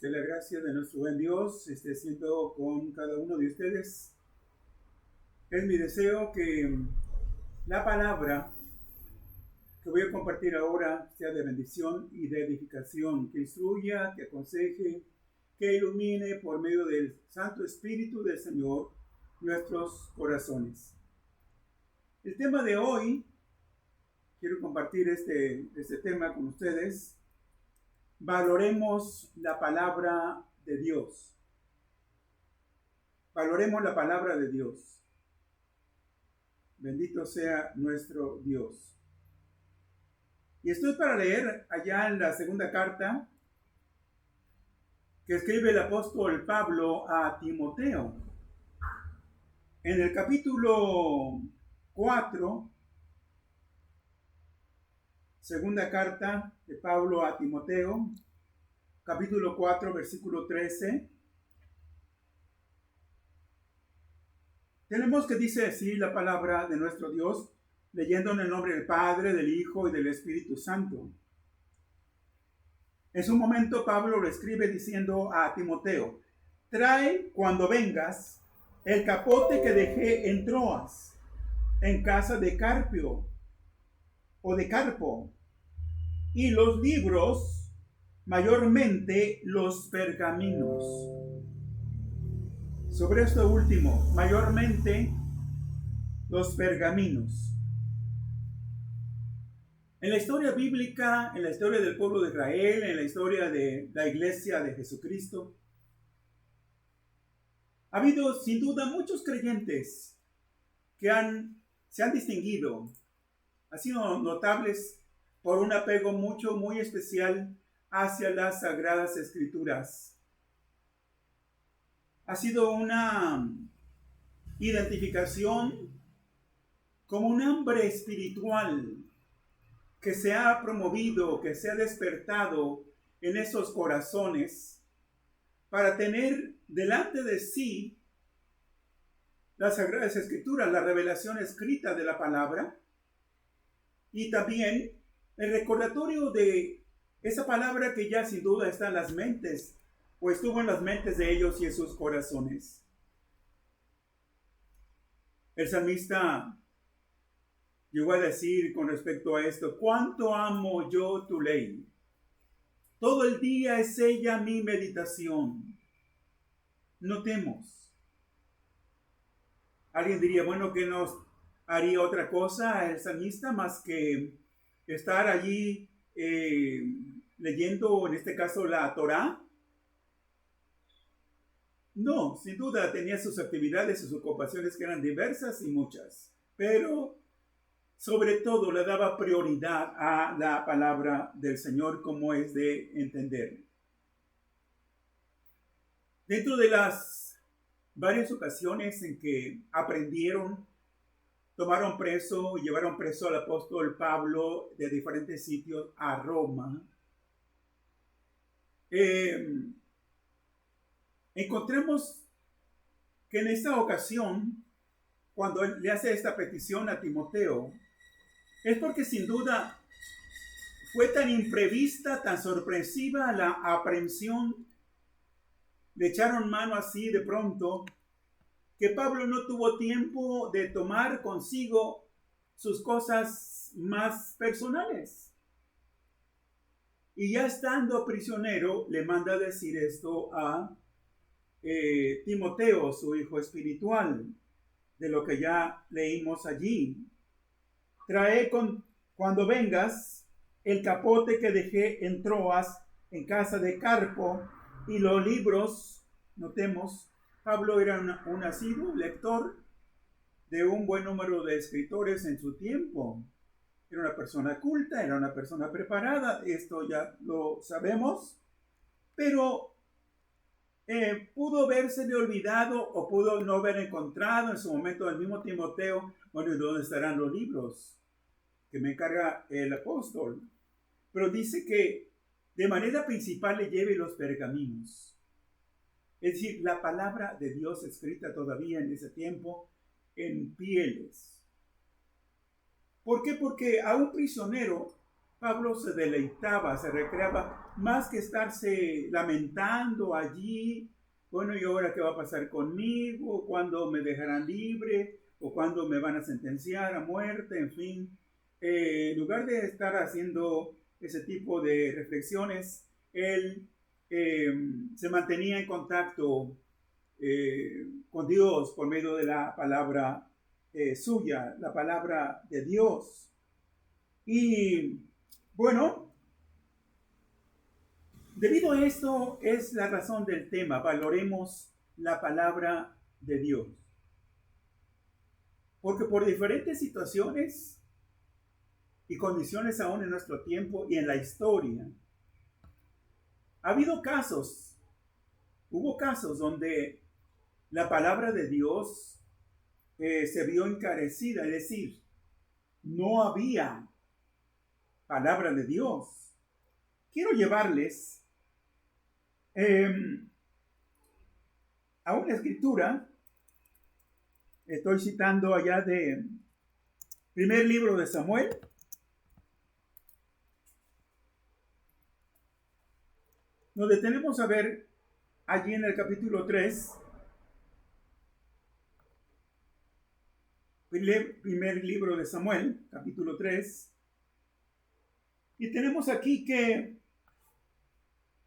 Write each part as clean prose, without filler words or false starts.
Que la gracia de nuestro buen Dios esté siendo con cada uno de ustedes. Es mi deseo que la palabra que voy a compartir ahora sea de bendición y de edificación, que instruya, que aconseje, que ilumine por medio del Santo Espíritu del Señor nuestros corazones. El tema de hoy, quiero compartir este tema con ustedes. Valoremos la palabra de Dios. Valoremos la palabra de Dios. Bendito sea nuestro Dios. Y estoy para leer allá en la segunda carta que escribe el apóstol Pablo a Timoteo. En el capítulo 4, segunda carta de Pablo a Timoteo, capítulo 4, versículo 13. Tenemos que dice así la palabra de nuestro Dios, leyendo en el nombre del Padre, del Hijo y del Espíritu Santo. En su momento Pablo lo escribe diciendo a Timoteo: trae cuando vengas el capote que dejé en Troas, en casa de Carpio o de Carpo, y los libros, mayormente los pergaminos. Sobre esto último, mayormente los pergaminos. En la historia bíblica, en la historia del pueblo de Israel, en la historia de la iglesia de Jesucristo, ha habido sin duda muchos creyentes que se han distinguido, han sido notables por un apego muy especial hacia las Sagradas Escrituras. Ha sido una identificación como un hambre espiritual que se ha promovido, que se ha despertado en esos corazones para tener delante de sí las Sagradas Escrituras, la revelación escrita de la palabra, y también el recordatorio de esa palabra que ya sin duda está en las mentes, o estuvo en las mentes de ellos y en sus corazones. El salmista llegó a decir con respecto a esto: cuánto amo yo tu ley. Todo el día es ella mi meditación. Notemos. Alguien diría, bueno, ¿qué nos haría otra cosa el salmista más que estar allí leyendo, en este caso, la Torá? No, sin duda tenía sus actividades, sus ocupaciones que eran diversas y muchas, pero sobre todo le daba prioridad a la palabra del Señor, como es de entender. Dentro de las varias ocasiones en que tomaron preso y llevaron preso al apóstol Pablo de diferentes sitios a Roma, encontremos que en esta ocasión, cuando él le hace esta petición a Timoteo, es porque sin duda Fue tan imprevista, tan sorpresiva la aprehensión, le echaron mano así de pronto, que Pablo no tuvo tiempo de tomar consigo sus cosas más personales. Y ya estando prisionero, le manda decir esto a Timoteo, su hijo espiritual, de lo que ya leímos allí. Trae cuando vengas el capote que dejé en Troas, en casa de Carpo, y los libros. Notemos, Pablo era un asiduo lector de un buen número de escritores en su tiempo. Era una persona culta, era una persona preparada, esto ya lo sabemos, pero pudo versele olvidado o pudo no haber encontrado en su momento el mismo Timoteo. Bueno, ¿y dónde estarán los libros que me encarga el apóstol? Pero dice que de manera principal le lleve los pergaminos. Es decir, la palabra de Dios escrita todavía en ese tiempo en pieles. ¿Por qué? Porque a un prisionero Pablo se deleitaba, se recreaba, más que estarse lamentando allí. Bueno, ¿y ahora qué va a pasar conmigo? ¿Cuándo me dejarán libre? ¿O cuándo me van a sentenciar a muerte? En fin, en lugar de estar haciendo ese tipo de reflexiones, él se mantenía en contacto con Dios por medio de la palabra suya, la palabra de Dios. Y bueno, debido a esto es la razón del tema: valoremos la palabra de Dios. Porque por diferentes situaciones y condiciones aún en nuestro tiempo y en la historia, hubo casos donde la palabra de Dios se vio encarecida, es decir, no había palabra de Dios. Quiero llevarles a una escritura. Estoy citando allá de primer libro de Samuel. Nos detenemos a ver allí en el capítulo 3. Primer libro de Samuel, capítulo 3. Y tenemos aquí que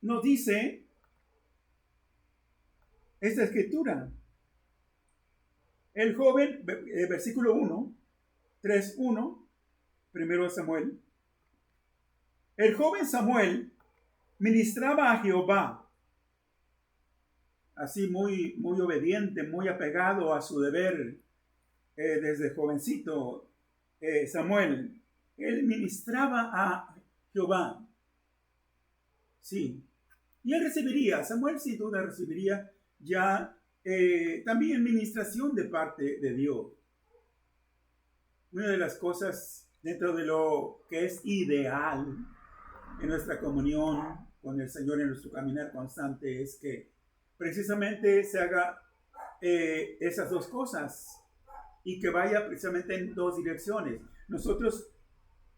nos dice esta escritura. El joven, versículo 1, 3:1, primero de Samuel. El joven Samuel ministraba a Jehová, así muy obediente, muy apegado a su deber desde jovencito. Samuel, él ministraba a Jehová. Sí. Y él Samuel sin duda recibiría ya también ministración de parte de Dios. Una de las cosas dentro de lo que es ideal en nuestra comunión con el Señor, en nuestro caminar constante, es que precisamente se haga esas dos cosas y que vaya precisamente en dos direcciones. Nosotros,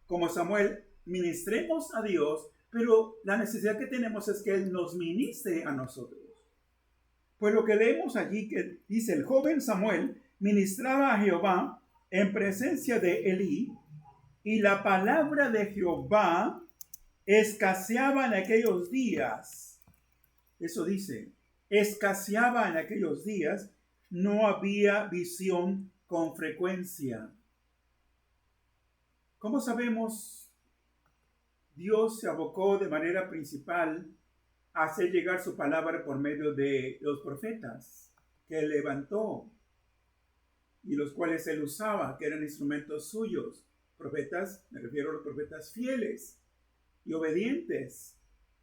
como Samuel, ministremos a Dios, pero la necesidad que tenemos es que Él nos ministre a nosotros. Pues lo que leemos allí que dice: el joven Samuel ministraba a Jehová en presencia de Elí, y la palabra de Jehová escaseaba en aquellos días. Eso dice, escaseaba en aquellos días, no había visión con frecuencia. ¿Cómo sabemos? Dios se abocó de manera principal a hacer llegar su palabra por medio de los profetas que él levantó y los cuales él usaba, que eran instrumentos suyos. Profetas, me refiero a los profetas fieles y obedientes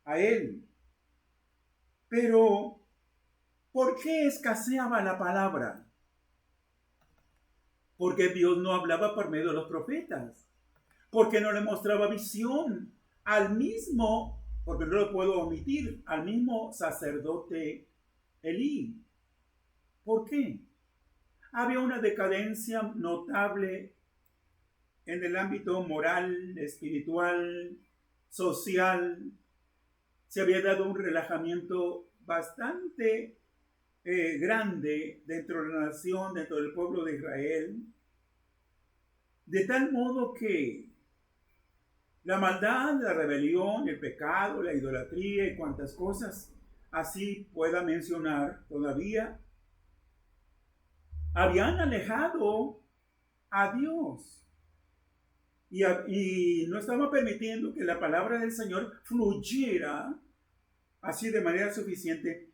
a él. Pero, ¿por qué escaseaba la palabra? Porque Dios no hablaba por medio de los profetas. Porque no le mostraba visión al mismo, porque no lo puedo omitir, al mismo sacerdote Elí. ¿Por qué? Había una decadencia notable en el ámbito moral, espiritual, social, se había dado un relajamiento bastante grande dentro de la nación, dentro del pueblo de Israel, de tal modo que la maldad, la rebelión, el pecado, la idolatría y cuantas cosas así pueda mencionar todavía, habían alejado a Dios y no estaba permitiendo que la palabra del Señor fluyera así de manera suficiente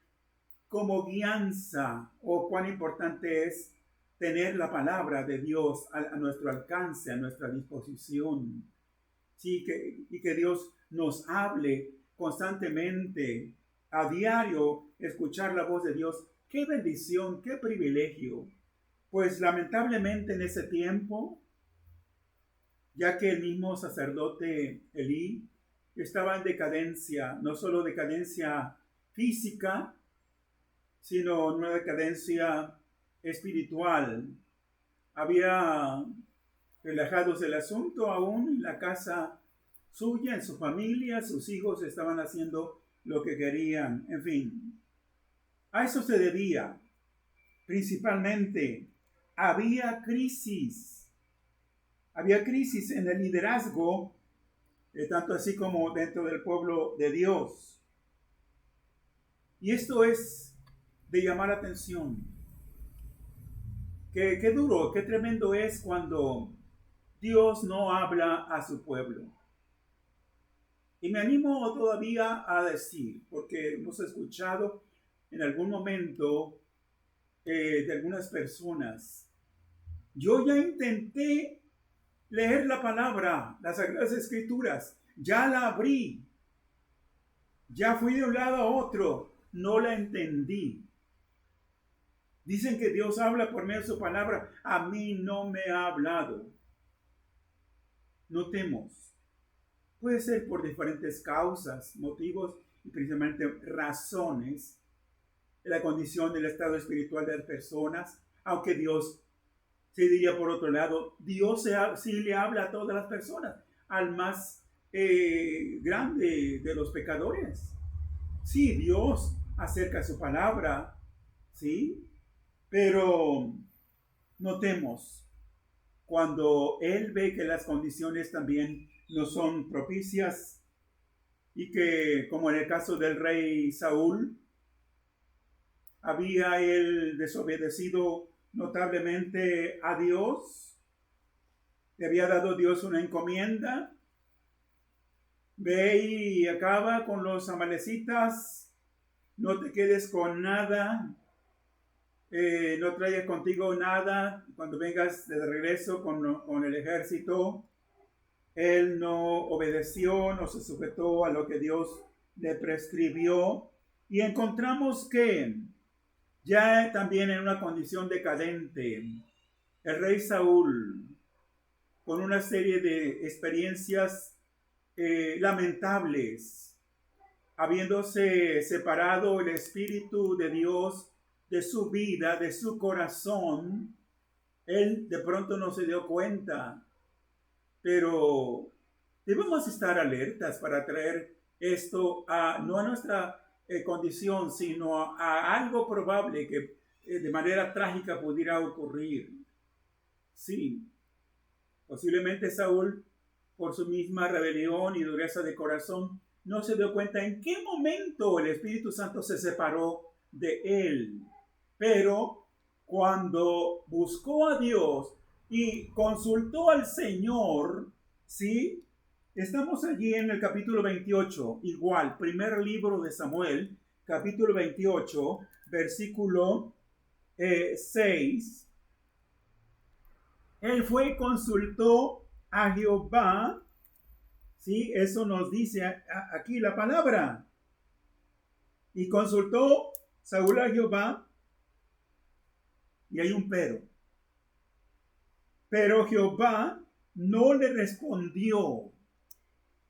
como guianza. O cuán importante es tener la palabra de Dios a nuestro alcance, a nuestra disposición. Sí, y que Dios nos hable constantemente, a diario, escuchar la voz de Dios. ¡Qué bendición, qué privilegio! Pues lamentablemente en ese tiempo, ya que el mismo sacerdote Elí estaba en decadencia, no solo decadencia física, sino una decadencia espiritual. Había relajados del asunto aún en la casa suya, en su familia, sus hijos estaban haciendo lo que querían, en fin. A eso se debía. Principalmente, había crisis en el liderazgo, tanto así como dentro del pueblo de Dios. Y esto es de llamar la atención. Qué duro, qué tremendo es cuando Dios no habla a su pueblo. Y me animo todavía a decir, porque hemos escuchado en algún momento de algunas personas, yo ya intenté leer la palabra, las Sagradas Escrituras, ya la abrí, ya fui de un lado a otro, no la entendí. Dicen que Dios habla por medio de su palabra, a mí no me ha hablado. Notemos, puede ser por diferentes causas, motivos y principalmente razones de la condición del estado espiritual de las personas, aunque Dios, se diría por otro lado, Dios sí le habla a todas las personas, al más grande de los pecadores. Sí, Dios acerca su palabra, sí, pero notemos, cuando Él ve que las condiciones también no son propicias y que, como en el caso del rey Saúl, había él desobedecido notablemente a Dios, le había dado Dios una encomienda, ve y acaba con los amalecitas, no te quedes con nada, no traigas contigo nada cuando vengas de regreso con el ejército. Él no obedeció, no se sujetó a lo que Dios le prescribió, y encontramos que ya también en una condición decadente, el rey Saúl, con una serie de experiencias lamentables, habiéndose separado el Espíritu de Dios de su vida, de su corazón, él de pronto no se dio cuenta, pero debemos estar alertas para traer esto no a nuestra condición, sino a algo probable que de manera trágica pudiera ocurrir. Sí, posiblemente Saúl, por su misma rebelión y dureza de corazón, no se dio cuenta en qué momento el Espíritu Santo se separó de él. Pero cuando buscó a Dios y consultó al Señor, ¿sí? Estamos allí en el capítulo 28, igual, primer libro de Samuel, capítulo 28, versículo 6. Él fue y consultó a Jehová, ¿sí? Eso nos dice aquí la palabra. Y consultó Saúl a Jehová, y hay un pero. Pero Jehová no le respondió.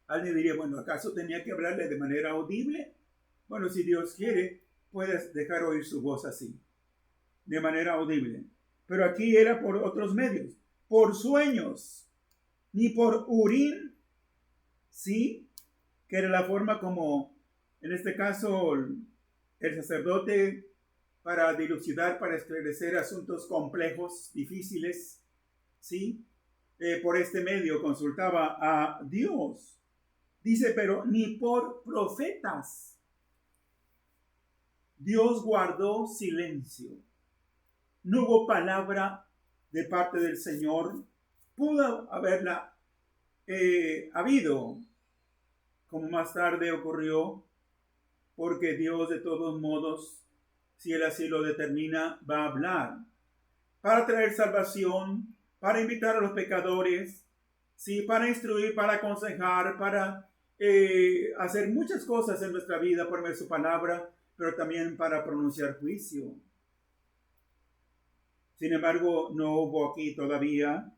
Alguien diría, bueno, ¿acaso tenía que hablarle de manera audible? Bueno, si Dios quiere, puedes dejar oír su voz así, de manera audible. Pero aquí era por otros medios, por sueños, ni por Urim, ¿sí? que era la forma como, en este caso, el sacerdote, para dilucidar, para esclarecer asuntos complejos, difíciles, ¿sí? Por este medio consultaba a Dios. Dice, pero ni por profetas Dios guardó silencio. No hubo palabra de parte del Señor. Pudo haberla habido, como más tarde ocurrió, porque Dios de todos modos, si Él así lo determina, va a hablar para traer salvación, para invitar a los pecadores, sí, para instruir, para aconsejar, para hacer muchas cosas en nuestra vida por medio de su palabra, pero también para pronunciar juicio. Sin embargo, no hubo aquí todavía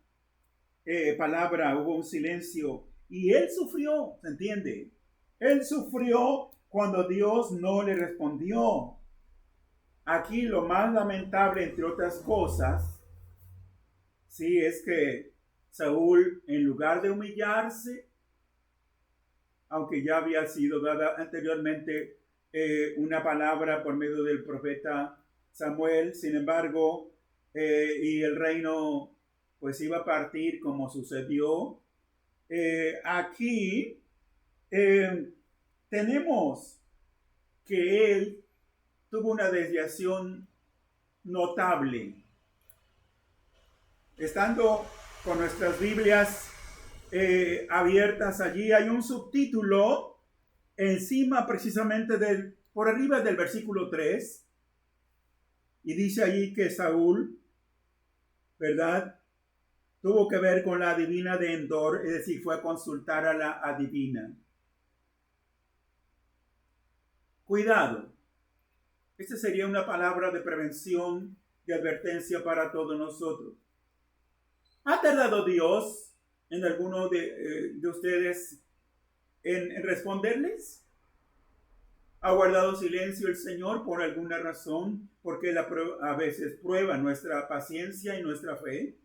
palabra, hubo un silencio. Y él sufrió, ¿se entiende? Él sufrió cuando Dios no le respondió. Aquí lo más lamentable, entre otras cosas, sí, es que Saúl, en lugar de humillarse, aunque ya había sido dada anteriormente una palabra por medio del profeta Samuel, sin embargo, y el reino pues iba a partir como sucedió. Aquí tenemos que él tuvo una desviación notable. Estando con nuestras Biblias abiertas allí, hay un subtítulo encima precisamente por arriba del versículo 3, y dice allí que Saúl, ¿verdad?, tuvo que ver con la adivina de Endor, es decir, fue a consultar a la adivina. Cuidado. Esta sería una palabra de prevención, de advertencia para todos nosotros. ¿Ha tardado Dios en alguno de ustedes en responderles? ¿Ha guardado silencio el Señor por alguna razón? Porque Él a veces prueba nuestra paciencia y nuestra fe.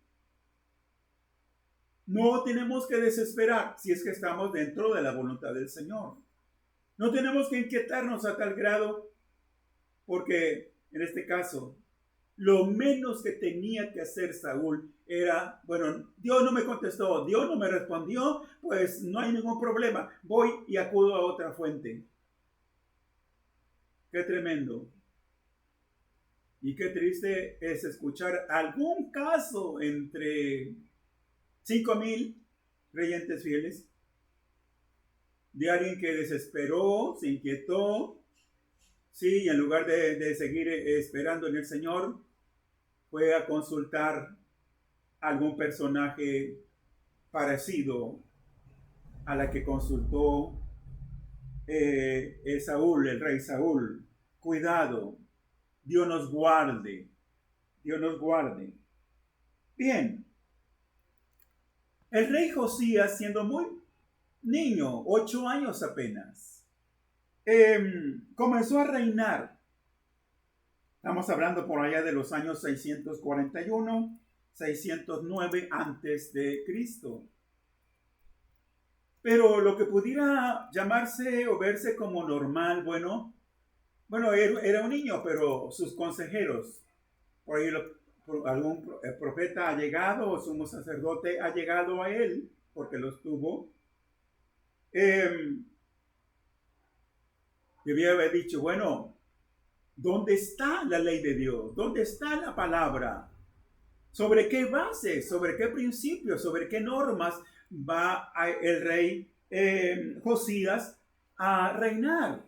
No tenemos que desesperar si es que estamos dentro de la voluntad del Señor. No tenemos que inquietarnos a tal grado, porque en este caso, lo menos que tenía que hacer Saúl era, bueno, Dios no me contestó, Dios no me respondió, pues no hay ningún problema, voy y acudo a otra fuente. Qué tremendo. Y qué triste es escuchar algún caso entre 5,000 creyentes fieles de alguien que desesperó, se inquietó, sí, y en lugar de seguir esperando en el Señor, fue a consultar a algún personaje parecido a la que consultó Saúl, el rey Saúl. Cuidado, Dios nos guarde, Dios nos guarde. Bien, el rey Josías, siendo muy niño, 8 años apenas, comenzó a reinar. Estamos hablando por allá de los años 641, 609 antes de Cristo. Pero lo que pudiera llamarse o verse como normal, bueno, era un niño, pero sus consejeros, por ahí algún profeta ha llegado o sumo sacerdote ha llegado a él, porque los tuvo. Debía haber dicho, bueno, ¿dónde está la ley de Dios? ¿Dónde está la palabra? ¿Sobre qué base? ¿Sobre qué principios? ¿Sobre qué normas va el rey Josías a reinar?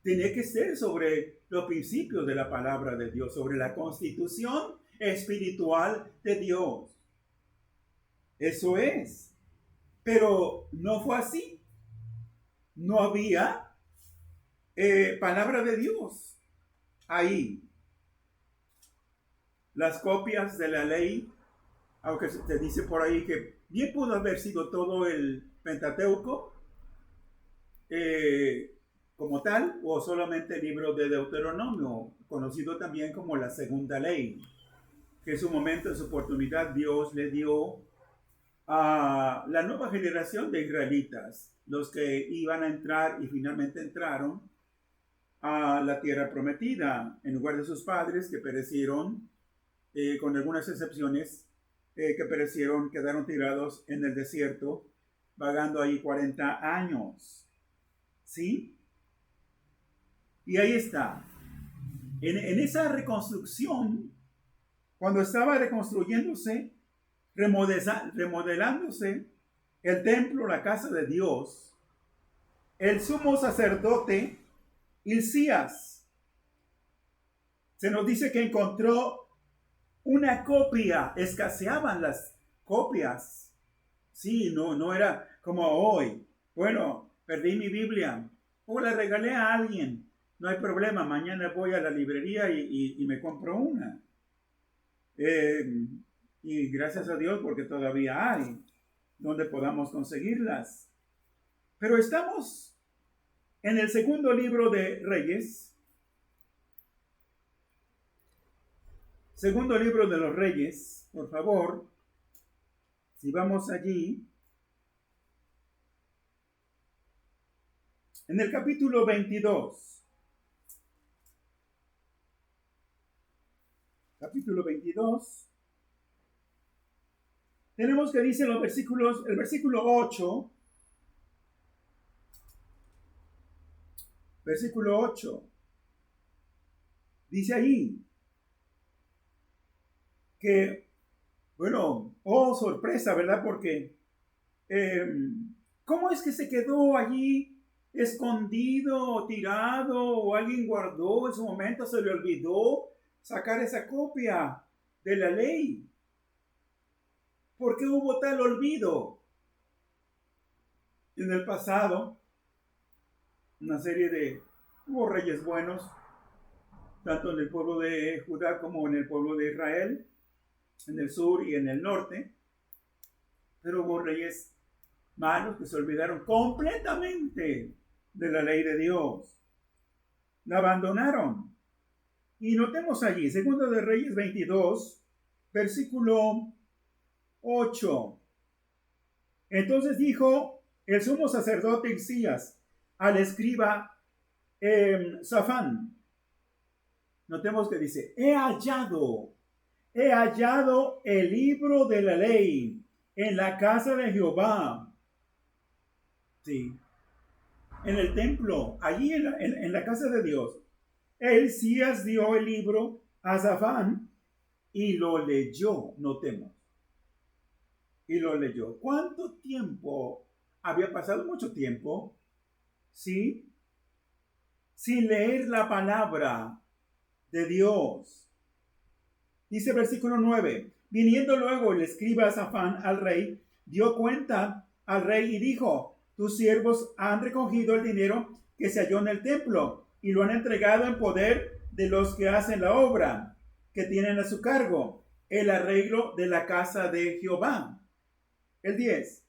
Tiene que ser sobre los principios de la palabra de Dios, sobre la constitución espiritual de Dios. Eso es. Pero no fue así. No había palabra de Dios ahí. Las copias de la ley, aunque se dice por ahí que bien pudo haber sido todo el Pentateuco como tal, o solamente el libro de Deuteronomio, conocido también como la segunda ley, que en su momento, en su oportunidad, Dios le dio a la nueva generación de israelitas, los que iban a entrar y finalmente entraron a la tierra prometida, en lugar de sus padres que perecieron, con algunas excepciones, que perecieron, quedaron tirados en el desierto, vagando ahí 40 años. ¿Sí? Y ahí está. En esa reconstrucción, cuando estaba reconstruyéndose, remodelándose el templo, la casa de Dios, el sumo sacerdote Hilcías se nos dice que encontró una copia, escaseaban las copias. Sí, no era como hoy. Bueno, perdí mi Biblia o la regalé a alguien. No hay problema, mañana voy a la librería y me compro una. Y gracias a Dios porque todavía hay donde podamos conseguirlas. Pero estamos en el segundo libro de Reyes. Segundo libro de los Reyes, por favor. Si vamos allí. En el capítulo 22. Capítulo 22. Tenemos que dice los versículos, el versículo 8. Versículo 8. Dice ahí que, bueno, oh sorpresa, ¿verdad? Porque, ¿cómo es que se quedó allí escondido, tirado, o alguien guardó en su momento, se le olvidó sacar esa copia de la ley? ¿Por qué hubo tal olvido? En el pasado, hubo reyes buenos, tanto en el pueblo de Judá como en el pueblo de Israel, en el sur y en el norte, pero hubo reyes malos que se olvidaron completamente de la ley de Dios. La abandonaron. Y notemos allí, segundo de Reyes 22, versículo 8. Entonces dijo el sumo sacerdote Hilcías al escriba Safán. Notemos que dice, he hallado el libro de la ley en la casa de Jehová. Sí. En el templo, allí en la casa de Dios. Hilcías dio el libro a Safán y lo leyó, notemos. Y lo leyó. ¿Cuánto tiempo había pasado? Mucho tiempo, ¿sí? Sin leer la palabra de Dios. Dice versículo 9. Viniendo luego el escriba Safán al rey, dio cuenta al rey y dijo, tus siervos han recogido el dinero que se halló en el templo y lo han entregado en poder de los que hacen la obra, que tienen a su cargo el arreglo de la casa de Jehová. El 10.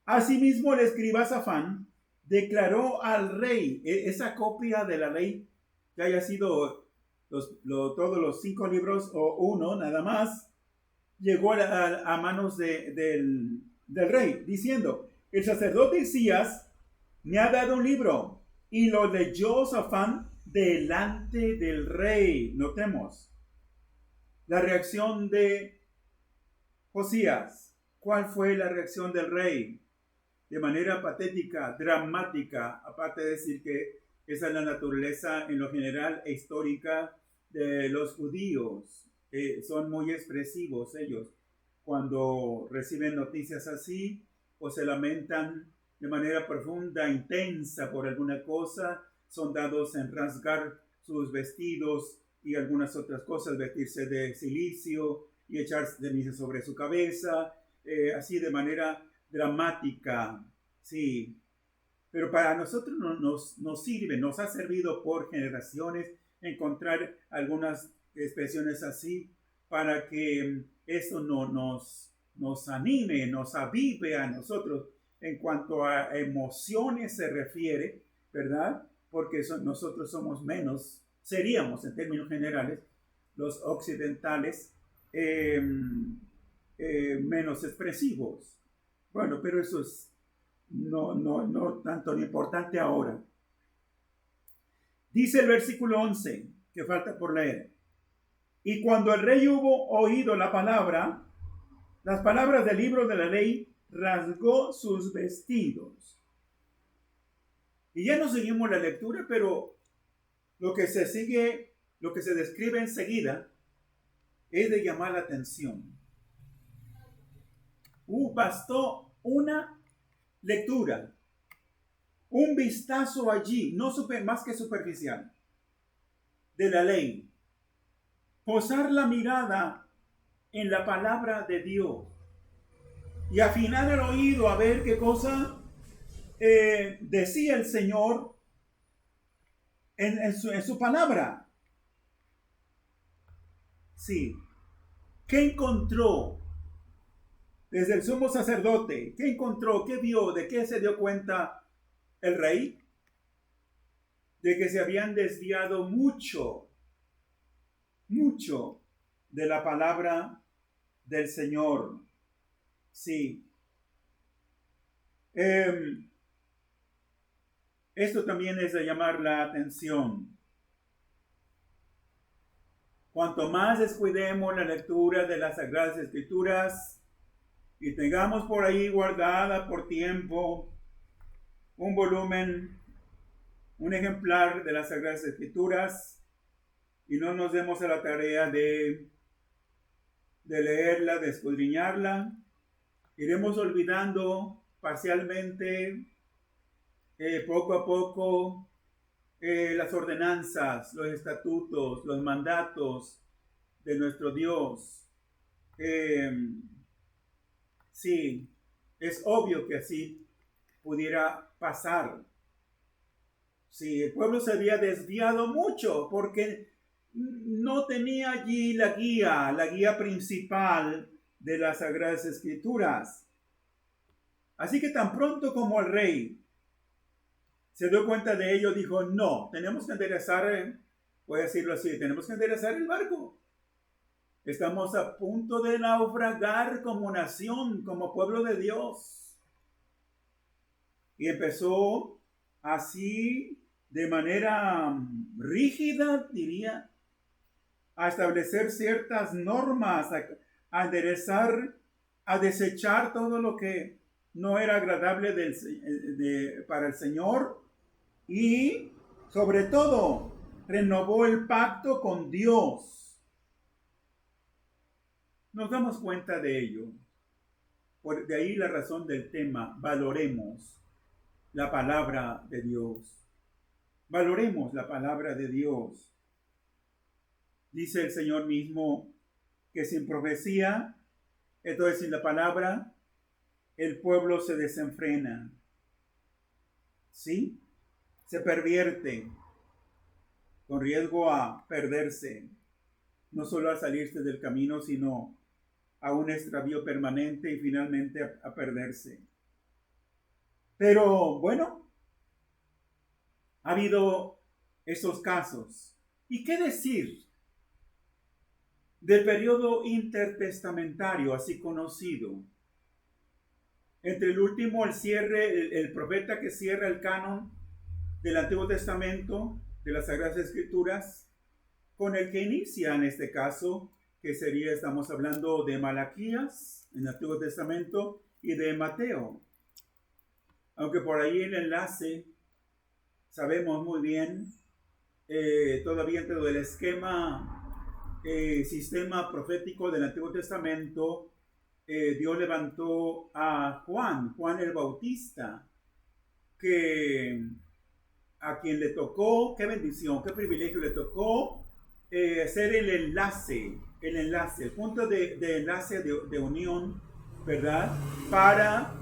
Asimismo el escriba Safán declaró al rey, esa copia de la ley que haya sido todos los 5 libros o uno nada más, llegó a manos del rey, diciendo, el sacerdote Hilcías me ha dado un libro, y lo leyó Safán delante del rey. Notemos la reacción de Josías. ¿Cuál fue la reacción del rey? De manera patética, dramática, aparte de decir que esa es la naturaleza en lo general e histórica de los judíos. Son muy expresivos ellos. Cuando reciben noticias así, o se lamentan de manera profunda, intensa por alguna cosa, son dados en rasgar sus vestidos y algunas otras cosas, vestirse de cilicio y echar ceniza sobre su cabeza, así de manera dramática, sí. Pero para nosotros nos sirve, nos ha servido por generaciones encontrar algunas expresiones así para que esto nos anime, nos avive a nosotros en cuanto a emociones se refiere, ¿verdad? Porque nosotros somos menos, seríamos en términos generales, los occidentales, menos expresivos. Bueno, pero eso es no tanto ni importante ahora. Dice el versículo 11, que falta por leer. Y cuando el rey hubo oído las palabras del libro de la ley, rasgó sus vestidos. Y ya no seguimos la lectura, pero lo que se describe enseguida es de llamar la atención. Bastó una lectura, un vistazo allí, más que superficial, de la ley. Posar la mirada en la palabra de Dios y afinar el oído a ver qué cosa decía el Señor en su palabra. Sí. ¿Qué encontró desde el sumo sacerdote? ¿Qué encontró? ¿Qué vio? ¿De qué se dio cuenta el rey? De que se habían desviado mucho de la palabra del Señor. Sí. Esto también es de llamar la atención. Cuanto más descuidemos la lectura de las Sagradas Escrituras y tengamos por ahí guardada por tiempo un volumen, un ejemplar de las Sagradas Escrituras, y no nos demos a la tarea de leerla, de escudriñarla, iremos olvidando parcialmente, poco a poco, las ordenanzas, los estatutos, los mandatos de nuestro Dios. Sí, es obvio que así pudiera pasar. Sí, el pueblo se había desviado mucho porque no tenía allí la guía principal de las Sagradas Escrituras. Así que tan pronto como el rey se dio cuenta de ello, dijo, no, tenemos que enderezar, voy a decirlo así, tenemos que enderezar el barco. Estamos a punto de naufragar como nación, como pueblo de Dios. Y empezó así, de manera rígida, diría, a establecer ciertas normas, a enderezar, a desechar todo lo que no era agradable para el Señor, y sobre todo renovó el pacto con Dios. Nos damos cuenta de ello. De ahí la razón del tema, valoremos la palabra de Dios. Valoremos la palabra de Dios. Dice el Señor mismo que sin profecía, entonces sin la palabra, el pueblo se desenfrena. ¿Sí? Se pervierte con riesgo a perderse, no solo a salirse del camino, sino a un extravío permanente y finalmente a perderse. Pero bueno, ha habido esos casos. ¿Y qué decir del periodo intertestamentario, así conocido? Entre el último, el profeta que cierra el canon del Antiguo Testamento, de las Sagradas Escrituras, con el que inicia en este caso, que estamos hablando de Malaquías en el Antiguo Testamento y de Mateo. Aunque por ahí el enlace, sabemos muy bien, todavía dentro del sistema profético del Antiguo Testamento, Dios levantó a Juan el Bautista, a quien le tocó, qué bendición, qué privilegio le tocó hacer el enlace, el punto de enlace de unión, ¿verdad? Para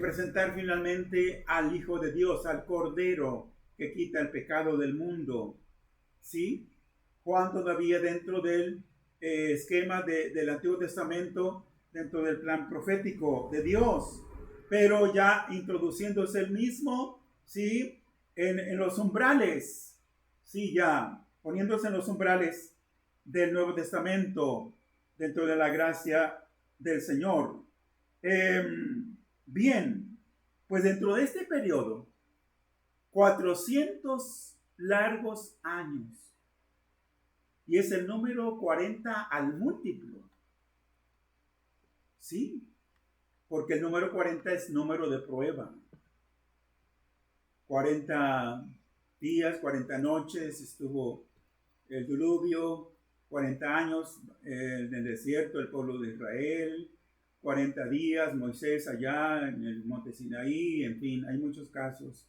presentar finalmente al Hijo de Dios, al Cordero que quita el pecado del mundo, ¿sí? Juan todavía dentro del esquema del Antiguo Testamento, dentro del plan profético de Dios, pero ya introduciéndose el mismo, ¿sí? En los umbrales, sí, ya poniéndose en los umbrales del Nuevo Testamento, dentro de la gracia del Señor. Bien, pues dentro de este periodo, 400 largos años, y es el número 40 al múltiplo, ¿sí? Porque el número 40 es número de prueba. 40 días, 40 noches estuvo el diluvio, 40 años en el desierto el pueblo de Israel, 40 días Moisés allá en el monte Sinaí, en fin, hay muchos casos.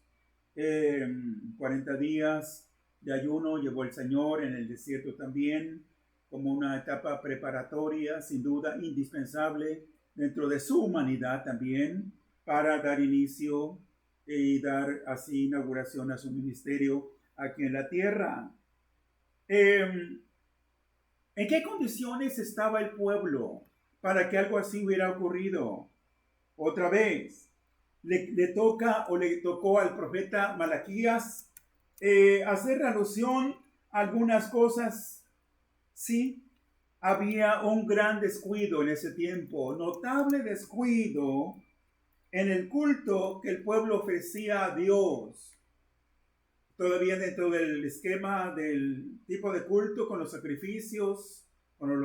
40 días de ayuno llevó el Señor en el desierto también, como una etapa preparatoria, sin duda indispensable dentro de su humanidad también, para dar inicio y dar así inauguración a su ministerio aquí en la tierra. ¿En qué condiciones estaba el pueblo para que algo así hubiera ocurrido? Otra vez, le tocó al profeta Malaquías hacer alusión a algunas cosas. Sí, había un gran descuido en ese tiempo, notable descuido en el culto que el pueblo ofrecía a Dios. Todavía dentro del esquema del tipo de culto, con los sacrificios, con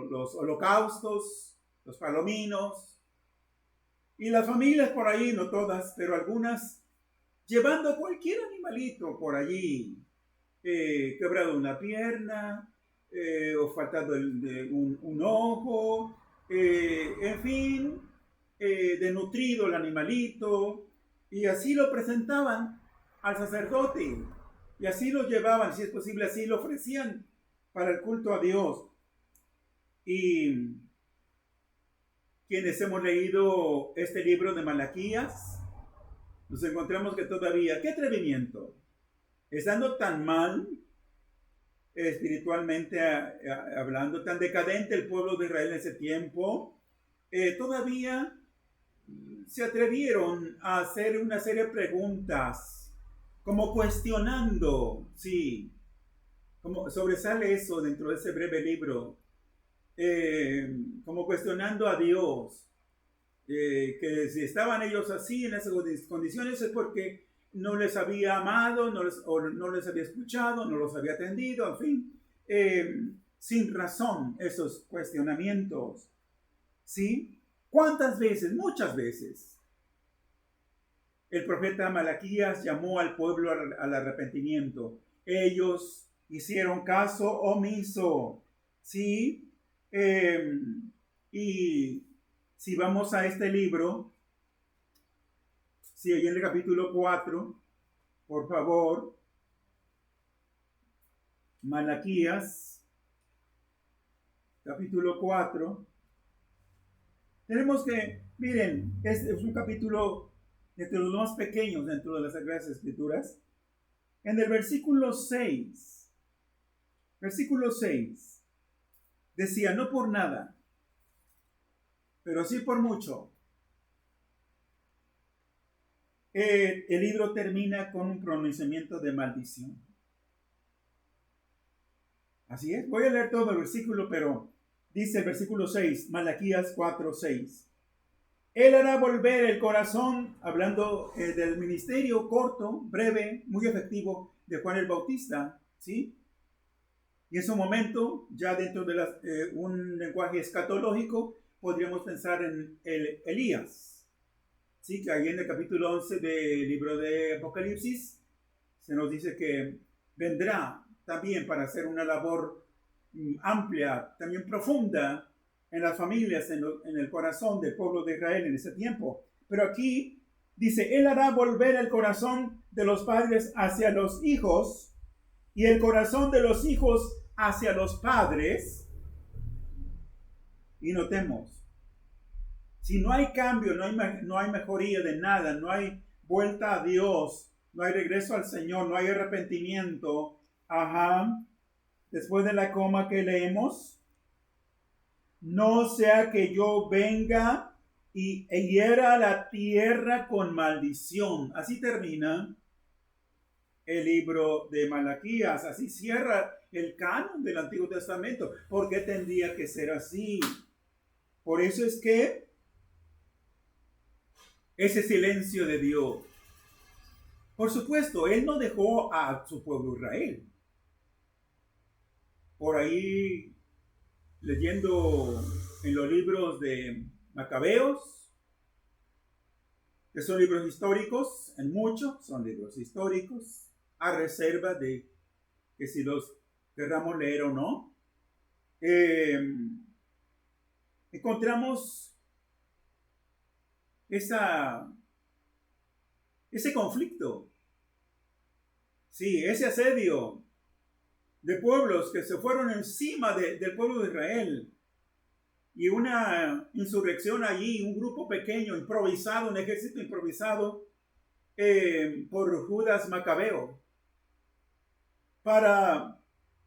los holocaustos, los palominos, y las familias por ahí, no todas, pero algunas, llevando cualquier animalito por allí, quebrado una pierna, o faltando un ojo, en fin, desnutrido el animalito, y así lo presentaban al sacerdote, y así lo llevaban, si es posible, así lo ofrecían para el culto a Dios. Y quienes hemos leído este libro de Malaquías, nos encontramos que todavía, qué atrevimiento, estando tan mal espiritualmente hablando, tan decadente el pueblo de Israel en ese tiempo, todavía se atrevieron a hacer una serie de preguntas, como cuestionando, sí, como sobresale eso dentro de ese breve libro, como cuestionando a Dios, que si estaban ellos así en esas condiciones es porque no les había amado, no les había escuchado, no los había atendido, en fin, sin razón esos cuestionamientos, ¿sí? ¿Cuántas veces? Muchas veces. El profeta Malaquías llamó al pueblo al arrepentimiento. Ellos hicieron caso omiso, ¿sí? Y si vamos a este libro, si ahí en el capítulo 4, por favor, Malaquías, capítulo 4, tenemos que, miren, es un capítulo entre los más pequeños dentro de las Sagradas Escrituras. En el versículo 6, decía, no por nada, pero sí por mucho. El libro termina con un pronunciamiento de maldición. Así es, voy a leer todo el versículo, pero dice el versículo 6, Malaquías 4:6. Él hará volver el corazón, hablando del ministerio corto, breve, muy efectivo de Juan el Bautista, ¿sí? Y en su momento, ya dentro de un lenguaje escatológico, podríamos pensar en el Elías, ¿sí? Que ahí en el capítulo 11 del libro de Apocalipsis se nos dice que vendrá también para hacer una labor amplia, también profunda, en las familias, en el corazón del pueblo de Israel en ese tiempo. Pero aquí dice, Él hará volver el corazón de los padres hacia los hijos y el corazón de los hijos hacia los padres. Y notemos, si no hay cambio, no hay mejoría de nada, no hay vuelta a Dios, no hay regreso al Señor, no hay arrepentimiento, después de la coma que leemos, no sea que yo venga y hiera la tierra con maldición. Así termina el libro de Malaquías, así cierra el canon del Antiguo Testamento. ¿Por qué tendría que ser así? Por eso es que ese silencio de Dios. Por supuesto, Él no dejó a su pueblo Israel. Por ahí, leyendo en los libros de Macabeos, que son libros históricos, en muchos son libros históricos, a reserva de que si los querramos leer o no, encontramos ese conflicto, sí, ese asedio de pueblos que se fueron encima del pueblo de Israel, y una insurrección allí, un grupo pequeño, improvisado, un ejército improvisado por Judas Macabeo, para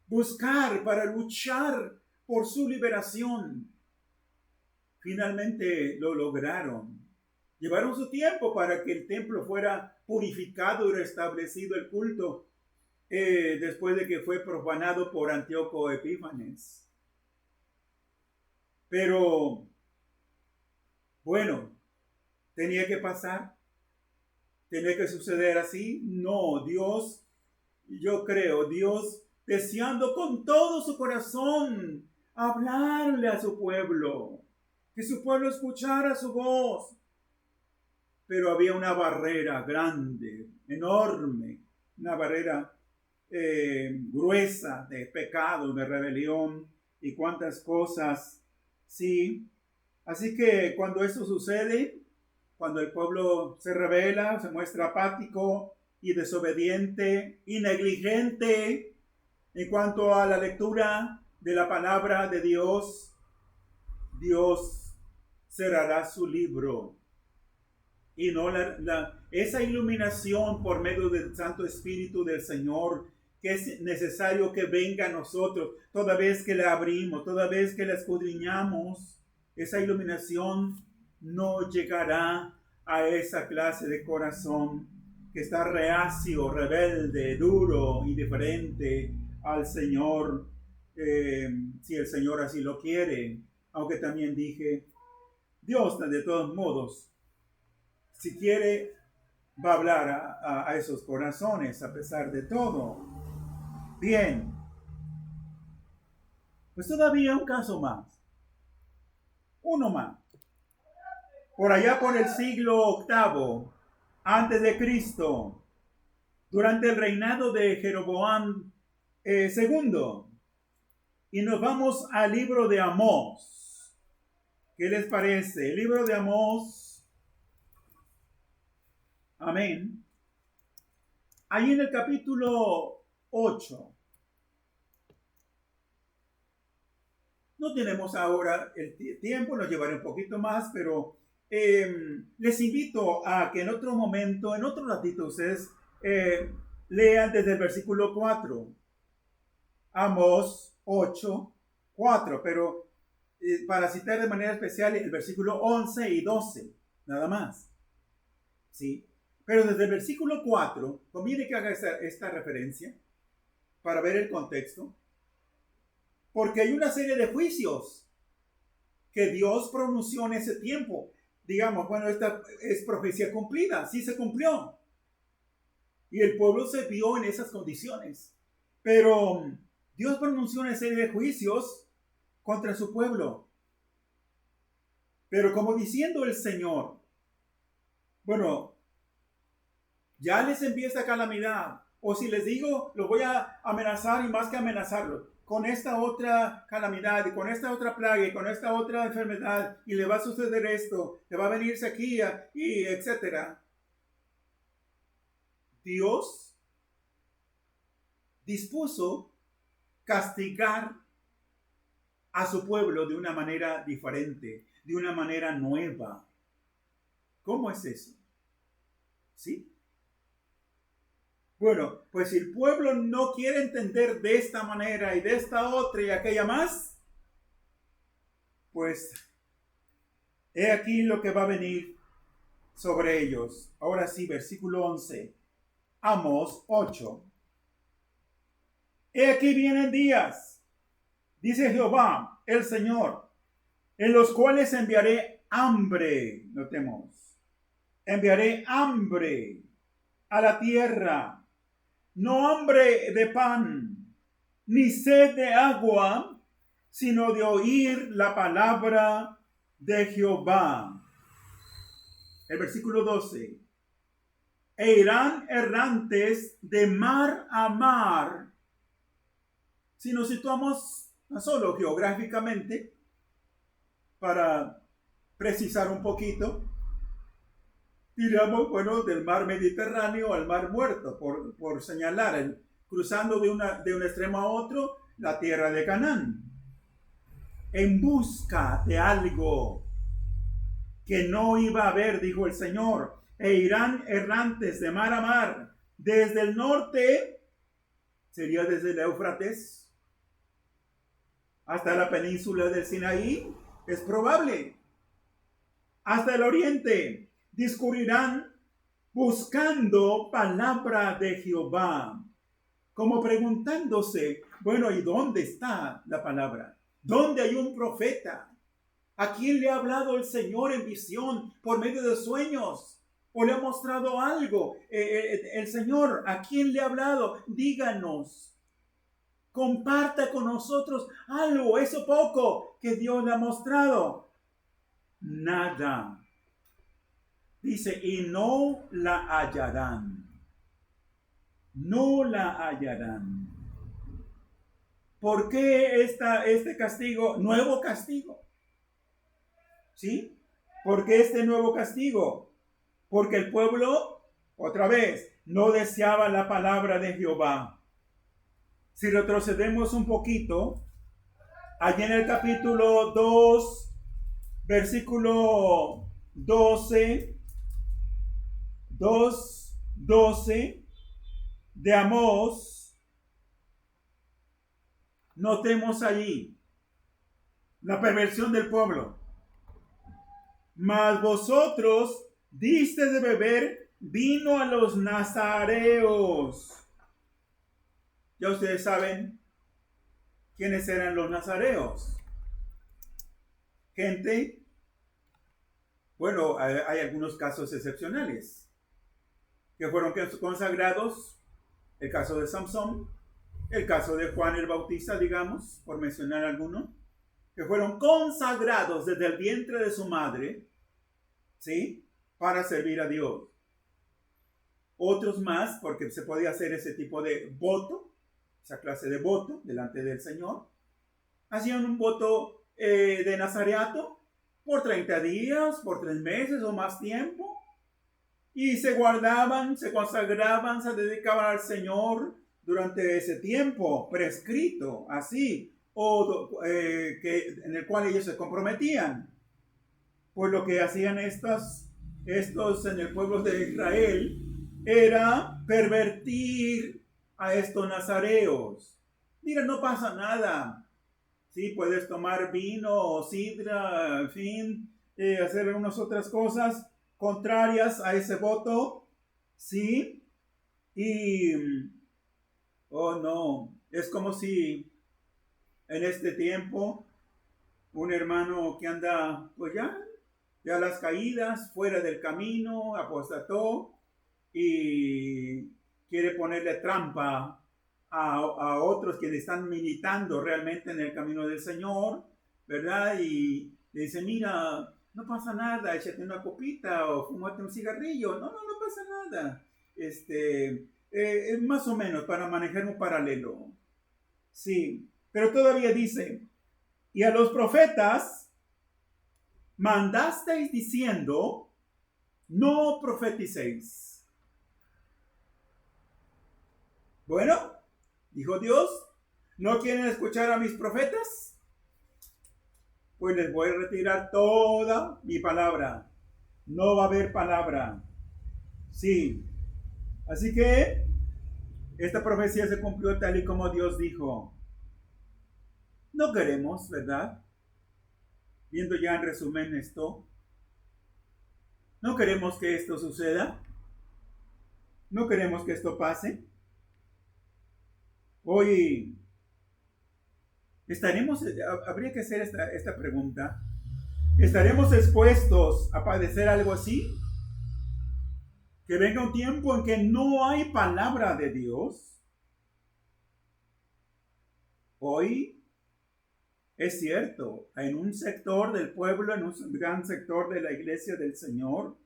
buscar, para luchar por su liberación. Finalmente lo lograron. Llevaron su tiempo para que el templo fuera purificado y restablecido el culto después de que fue profanado por Antíoco Epífanes. Pero, bueno, tenía que pasar, tenía que suceder así. No, Dios, yo creo, Dios deseando con todo su corazón hablarle a su pueblo, que su pueblo escuchara su voz. Pero había una barrera grande, enorme, una barrera gruesa de pecado, de rebelión y cuantas cosas. Sí, así que cuando esto sucede, cuando el pueblo se rebela, se muestra apático y desobediente y negligente en cuanto a la lectura de la palabra de Dios, Dios cerrará su libro. Y no esa iluminación por medio del Santo Espíritu del Señor, que es necesario que venga a nosotros toda vez que la abrimos, toda vez que la escudriñamos, esa iluminación no llegará a esa clase de corazón que está reacio, rebelde, duro, indiferente al Señor, si el Señor así lo quiere. Aunque también dije, Dios de todos modos, si quiere, va a hablar a esos corazones a pesar de todo. Bien, pues todavía un caso más, uno más. Por allá por el siglo VIII antes de Cristo, durante el reinado de Jeroboam II, y nos vamos al libro de Amós. ¿Qué les parece? El libro de Amós. Amén. Ahí en el capítulo 8. No tenemos ahora el tiempo, nos llevará un poquito más, pero les invito a que en otro momento, en otro ratito, ustedes lean desde el versículo 4. Amós 8, 4, pero para citar de manera especial el versículo 11 y 12, nada más. ¿Sí? Pero desde el versículo 4, conviene que haga esta referencia para ver el contexto, porque hay una serie de juicios que Dios pronunció en ese tiempo. Digamos, bueno, esta es profecía cumplida, sí se cumplió. Y el pueblo se vio en esas condiciones. Pero Dios pronunció una serie de juicios contra su pueblo. Pero como diciendo el Señor, bueno, ya les envié esta calamidad, o si les digo, los voy a amenazar y más que amenazarlos, con esta otra calamidad y con esta otra plaga y con esta otra enfermedad, y le va a suceder esto, le va a venir sequía y etcétera. Dios dispuso castigar a su pueblo de una manera diferente, de una manera nueva. ¿Cómo es eso? ¿Sí? Bueno, pues si el pueblo no quiere entender de esta manera y de esta otra y aquella más, pues he aquí lo que va a venir sobre ellos. Ahora sí, versículo 11. Amós 8. He aquí vienen días, dice Jehová, el Señor, en los cuales enviaré hambre, notemos, enviaré hambre a la tierra, no hambre de pan, ni sed de agua, sino de oír la palabra de Jehová. El versículo 12. E irán errantes de mar a mar. Si nos situamos no solo geográficamente, para precisar un poquito, diríamos, bueno, del mar Mediterráneo al mar Muerto, por señalar, cruzando de un extremo a otro, la tierra de Canaán, en busca de algo que no iba a haber, dijo el Señor, e irán errantes de mar a mar, desde el norte, sería desde el Éufrates, hasta la península del Sinaí, es probable, hasta el oriente, discurrirán buscando palabra de Jehová, como preguntándose, bueno, ¿y dónde está la palabra? ¿Dónde hay un profeta? ¿A quién le ha hablado el Señor en visión por medio de sueños? ¿O le ha mostrado algo? El Señor, ¿a quién le ha hablado? Díganos. Comparta con nosotros algo, eso poco que Dios le ha mostrado. Nada. Dice, y no la hallarán. No la hallarán. ¿Por qué este castigo? Nuevo castigo. ¿Sí? ¿Por qué este nuevo castigo? Porque el pueblo, otra vez, no deseaba la palabra de Jehová. Si retrocedemos un poquito, allí en el capítulo 2, versículo 12 de Amós, notemos allí la perversión del pueblo. Mas vosotros diste de beber vino a los nazareos. Ya ustedes saben quiénes eran los nazareos. Gente, bueno, hay algunos casos excepcionales que fueron consagrados. El caso de Samson, el caso de Juan el Bautista, digamos, por mencionar alguno, que fueron consagrados desde el vientre de su madre, ¿sí? Para servir a Dios. Otros más, porque se podía hacer ese tipo de voto, esa clase de voto delante del Señor. Hacían un voto de nazareato por 30 días, por 3 meses o más tiempo. Y se guardaban, se consagraban, se dedicaban al Señor durante ese tiempo prescrito, así, o en el cual ellos se comprometían. Pues lo que hacían estos en el pueblo de Israel era pervertir a estos nazareos. Mira, no pasa nada. Sí, puedes tomar vino o sidra, en fin, hacer unas otras cosas contrarias a ese voto, ¿sí? Y, oh no, es como si en este tiempo un hermano que anda, pues ya las caídas, fuera del camino, apostató y quiere ponerle trampa a otros que le están militando realmente en el camino del Señor, ¿verdad? Y le dice, mira, no pasa nada, échate una copita o fumate un cigarrillo. No pasa nada. Más o menos para manejar un paralelo. Sí, pero todavía dice, y a los profetas mandasteis diciendo, no profeticéis. Bueno, dijo Dios, ¿no quieren escuchar a mis profetas? Pues les voy a retirar toda mi palabra. No va a haber palabra. Sí. Así que esta profecía se cumplió tal y como Dios dijo. No queremos, ¿verdad? Viendo ya en resumen esto, no queremos que esto suceda. No queremos que esto pase. Hoy habría que hacer esta pregunta. ¿Estaremos expuestos a padecer algo así? Que venga un tiempo en que no hay palabra de Dios. Hoy es cierto, en un sector del pueblo, en un gran sector de la iglesia del Señor,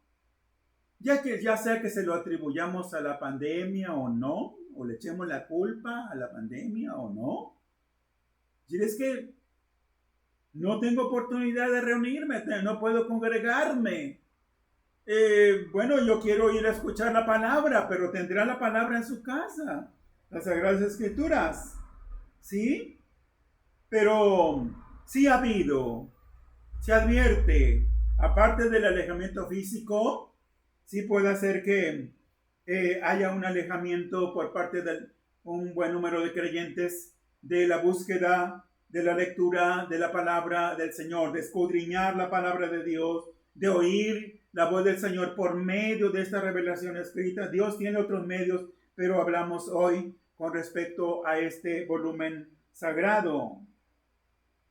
ya sea que se lo atribuyamos a la pandemia o no, o le echemos la culpa a la pandemia o no, y es que no tengo oportunidad de reunirme, no puedo congregarme. Bueno, yo quiero ir a escuchar la palabra, pero tendrá la palabra en su casa, las Sagradas Escrituras, ¿sí? Pero sí ha habido, se advierte, aparte del alejamiento físico, sí puede hacer que haya un alejamiento por parte de un buen número de creyentes de la búsqueda, de la lectura de la palabra del Señor, de escudriñar la palabra de Dios, de oír la voz del Señor por medio de esta revelación escrita. Dios tiene otros medios, pero hablamos hoy con respecto a este volumen sagrado.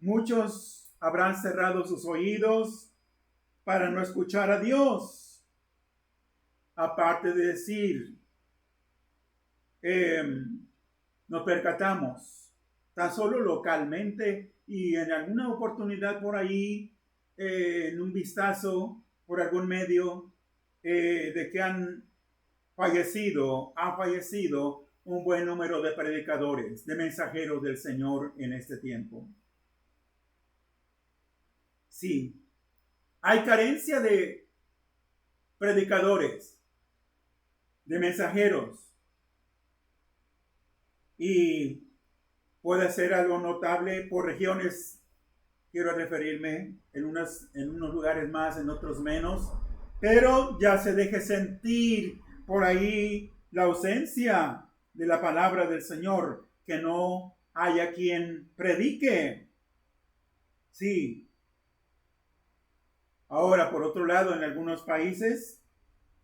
Muchos habrán cerrado sus oídos para no escuchar a Dios. Aparte de decir, nos percatamos tan solo localmente y en alguna oportunidad por ahí, en un vistazo por algún medio, de que ha fallecido un buen número de predicadores, de mensajeros del Señor en este tiempo. Sí, hay carencia de predicadores, de mensajeros, y puede ser algo notable por regiones. Quiero referirme en unos lugares más, en otros menos, pero ya se deje sentir por ahí la ausencia de la palabra del Señor, que no haya quien predique. Sí. Ahora, por otro lado, en algunos países,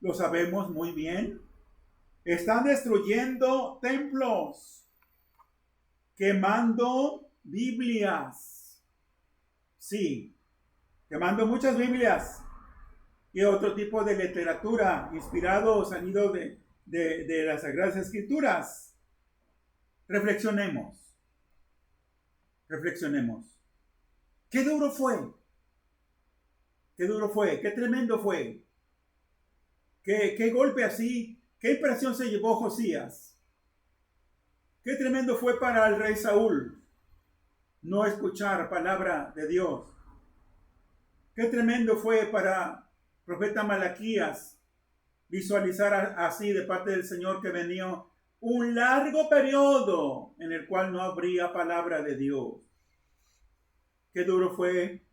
lo sabemos muy bien, están destruyendo templos, quemando Biblias. Sí, quemando muchas Biblias y otro tipo de literatura inspirado o salido de las Sagradas Escrituras. Reflexionemos. ¿Qué duro fue? ¿Qué tremendo fue? ¿Qué golpe así? ¿Qué impresión se llevó Josías? ¿Qué tremendo fue para el rey Saúl no escuchar palabra de Dios? ¿Qué tremendo fue para el profeta Malaquías visualizar así de parte del Señor que venía un largo periodo en el cual no habría palabra de Dios? Qué duro fue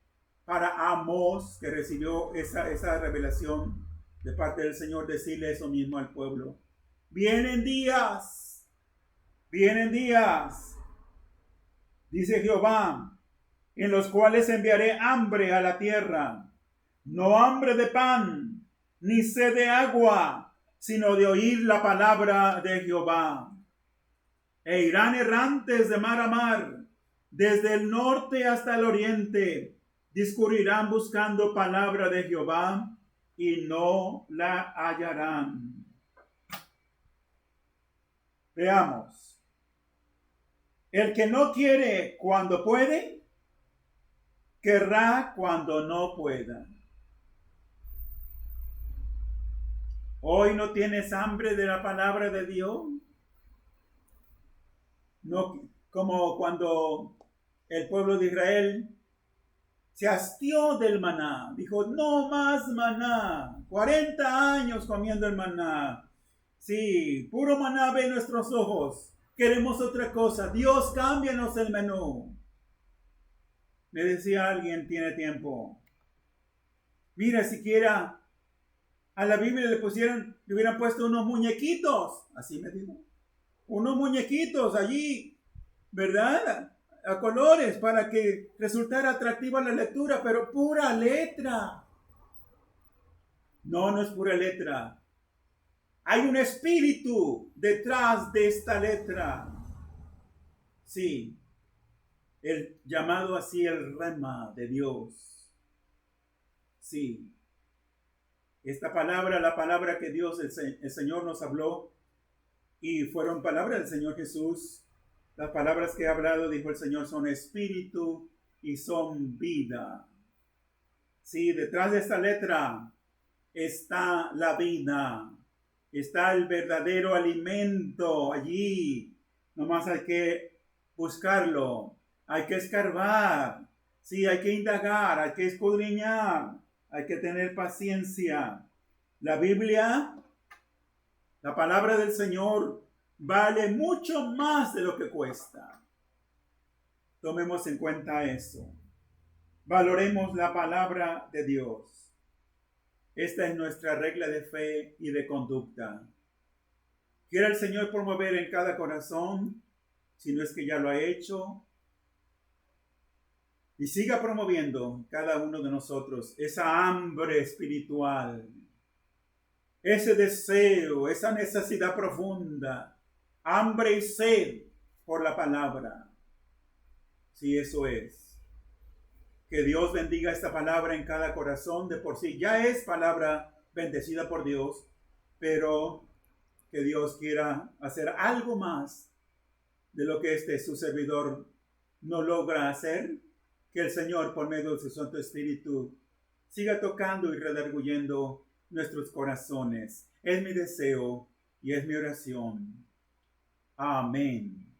para Amós, que recibió esa revelación de parte del Señor, decirle eso mismo al pueblo. Vienen días, dice Jehová, en los cuales enviaré hambre a la tierra, no hambre de pan, ni sed de agua, sino de oír la palabra de Jehová. E irán errantes de mar a mar, desde el norte hasta el oriente, discurrirán buscando palabra de Jehová y no la hallarán. Veamos. El que no quiere cuando puede, querrá cuando no pueda. Hoy no tienes hambre de la palabra de Dios. No, como cuando el pueblo de Israel se hastió del maná. Dijo, no más maná. 40 años comiendo el maná. Sí, puro maná ve nuestros ojos. Queremos otra cosa. Dios, cámbianos el menú. Me decía alguien, tiene tiempo. Mira, siquiera a la Biblia le hubieran puesto unos muñequitos. Así me dijo. Unos muñequitos allí, ¿verdad? A colores para que resultara atractiva la lectura, pero pura letra. No es pura letra. Hay un espíritu detrás de esta letra. Sí, el llamado así el rema de Dios. Sí. Esta palabra, la palabra que Dios, el Señor nos habló, y fueron palabras del Señor Jesús. Las palabras que he hablado, dijo el Señor, son espíritu y son vida. Sí, detrás de esta letra está la vida, está el verdadero alimento allí. Nomás hay que buscarlo, hay que escarbar, sí, hay que indagar, hay que escudriñar, hay que tener paciencia. La Biblia, la palabra del Señor, vale mucho más de lo que cuesta. Tomemos en cuenta eso. Valoremos la palabra de Dios. Esta es nuestra regla de fe y de conducta. Quiera el Señor promover en cada corazón, si no es que ya lo ha hecho, y siga promoviendo cada uno de nosotros esa hambre espiritual, ese deseo, esa necesidad profunda, hambre y sed por la palabra. Si eso es. Que Dios bendiga esta palabra en cada corazón. De por sí ya es palabra bendecida por Dios, pero que Dios quiera hacer algo más de lo que su servidor no logra hacer. Que el Señor, por medio de su Santo Espíritu, siga tocando y redarguyendo nuestros corazones. Es mi deseo y es mi oración. Amén.